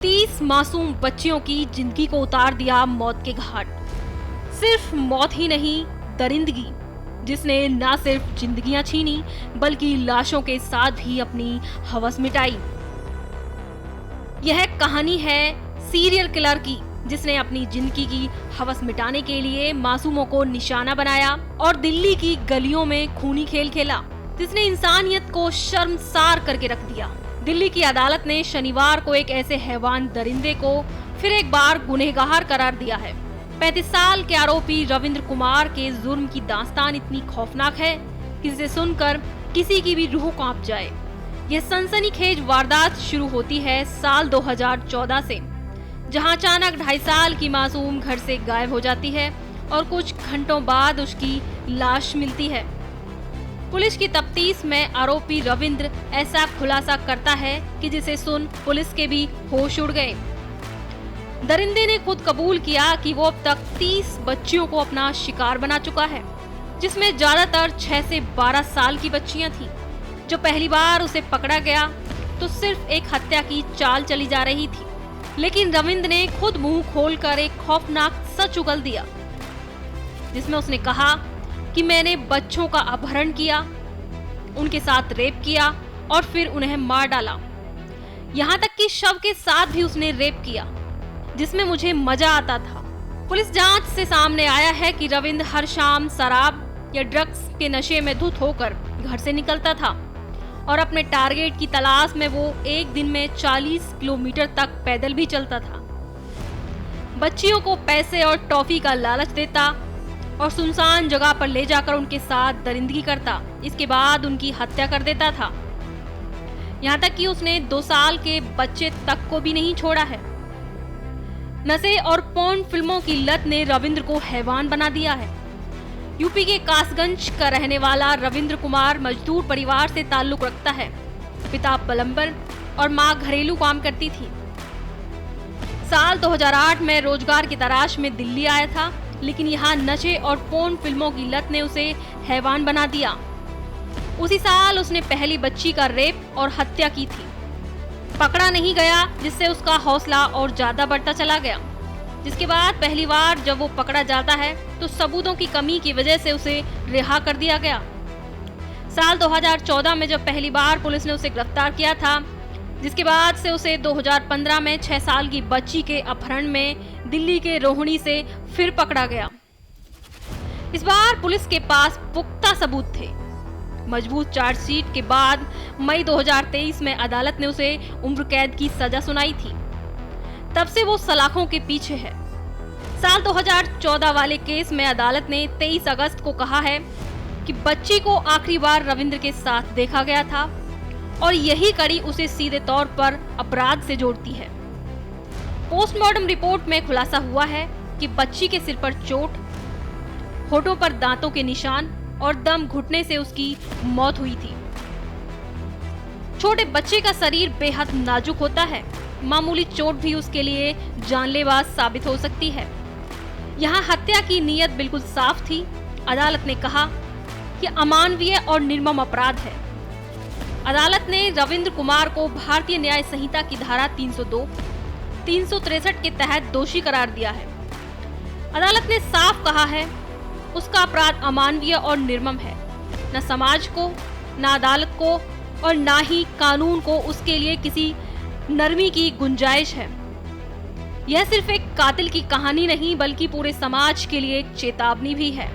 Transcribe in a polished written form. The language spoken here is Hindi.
30 मासूम बच्चियों की जिंदगी को उतार दिया मौत के घाट। सिर्फ मौत ही नहीं, दरिंदगी जिसने ना सिर्फ जिंदगियां छीनी बल्कि लाशों के साथ भी अपनी हवस मिटाई। यह कहानी है सीरियल किलर की, जिसने अपनी जिंदगी की हवस मिटाने के लिए मासूमों को निशाना बनाया और दिल्ली की गलियों में खूनी खेल खेला, जिसने इंसानियत को शर्मसार करके रख दिया। दिल्ली की अदालत ने शनिवार को एक ऐसे हैवान दरिंदे को फिर एक बार गुनहगार करार दिया है। 35 साल के आरोपी रविंद्र कुमार के जुर्म की दास्तान इतनी खौफनाक है कि जिसे सुनकर किसी की भी रूह कांप जाए। यह सनसनीखेज वारदात शुरू होती है साल 2014 से, जहां अचानक 2.5 साल की मासूम घर से गायब हो जाती है और कुछ घंटों बाद उसकी लाश मिलती है। पुलिस की तफ्तीश में आरोपी रविंद्र ऐसा खुलासा करता है कि जिसे सुन पुलिस के भी होश उड़ गए। दरिंदे ने खुद कबूल किया कि वो अब तक 30 बच्चियों को अपना शिकार बना चुका है, जिसमें ज्यादातर 6 से 12 साल की बच्चियां थीं। जो पहली बार उसे पकड़ा गया तो सिर्फ एक हत्या की चाल चली जा रही थी, लेकिन रविंद्र ने खुद मुंह खोलकर एक खौफनाक सच उगल दिया, जिसमें उसने कहा कि मैंने बच्चों का अपहरण किया, उनके साथ रेप किया और फिर उन्हें मार डाला। यहाँ तक कि शव के साथ भी उसने रेप किया, जिसमें मुझे मजा आता था। पुलिस जांच से सामने आया है कि रविंद्र हर शाम शराब या ड्रग्स के नशे में धुत होकर घर से निकलता था और अपने टारगेट की तलाश में वो एक दिन में 40 किलोमीटर तक पैदल भी चलता था। बच्चियों को पैसे और टॉफी का लालच देता और सुनसान जगह पर ले जाकर उनके साथ दरिंदगी करता। इसके बाद उनकी हत्या कर देता था। यहाँ तक कि उसने 2 साल के बच्चे तक को भी नहीं छोड़ा है। नशे और पोर्न फिल्मों की लत ने रविंद्र को हैवान बना दिया है। यूपी के कासगंज का रहने वाला रविंद्र कुमार मजदूर परिवार से ताल्लुक रखता है। पिता प्लम्बर और मां घरेलू काम करती थी। साल 2008 में रोजगार की तलाश में दिल्ली आया था, लेकिन यहाँ नशे और पोर्न फिल्मों की लत ने उसे हैवान बना दिया। उसी साल उसने पहली बच्ची का रेप और हत्या की थी। पकड़ा नहीं गया, जिससे उसका हौसला और ज्यादा बढ़ता चला गया। जिसके बाद पहली बार जब वो पकड़ा जाता है तो सबूतों की कमी की वजह से उसे रिहा कर दिया गया। साल 2014 में जब पहली बार पुलिस ने उसे गिरफ्तार किया था, जिसके बाद से उसे 2015 में 6 साल की बच्ची के अपहरण में दिल्ली के रोहिणी से फिर पकड़ा गया। इस बार पुलिस के पास पुख्ता सबूत थे। मजबूत चार्जशीट के बाद मई 2023 में अदालत ने उसे उम्र कैद की सजा सुनाई थी। तब से वो सलाखों के पीछे है। साल 2014 वाले केस में अदालत ने 23 अगस्त को कहा है कि बच्ची को आखिरी बार रविंद्र के साथ देखा गया था और यही कड़ी उसे सीधे तौर पर अपराध से जोड़ती है। पोस्टमार्टम रिपोर्ट में खुलासा हुआ है कि बच्ची के सिर पर चोट, होठों पर दांतों के निशान और दम घुटने से उसकी मौत हुई थी। छोटे बच्चे का शरीर बेहद नाजुक होता है। मामूली चोट भी उसके लिए जानलेवा साबित हो सकती है। यहाँ हत्या की नीयत बिल्कुल साफ थी। अदालत ने कहा कि अमानवीय और निर्मम अपराध है। अदालत ने रविंद्र कुमार को भारतीय न्याय संहिता की धारा 302, 363 के तहत दोषी करार दिया है। अदालत ने साफ कहा है उसका अपराध अमानवीय और निर्मम है। न समाज को, न अदालत को और न ही कानून को उसके लिए किसी नरमी की गुंजाइश है। यह सिर्फ एक कातिल की कहानी नहीं बल्कि पूरे समाज के लिए एक चेतावनी भी है।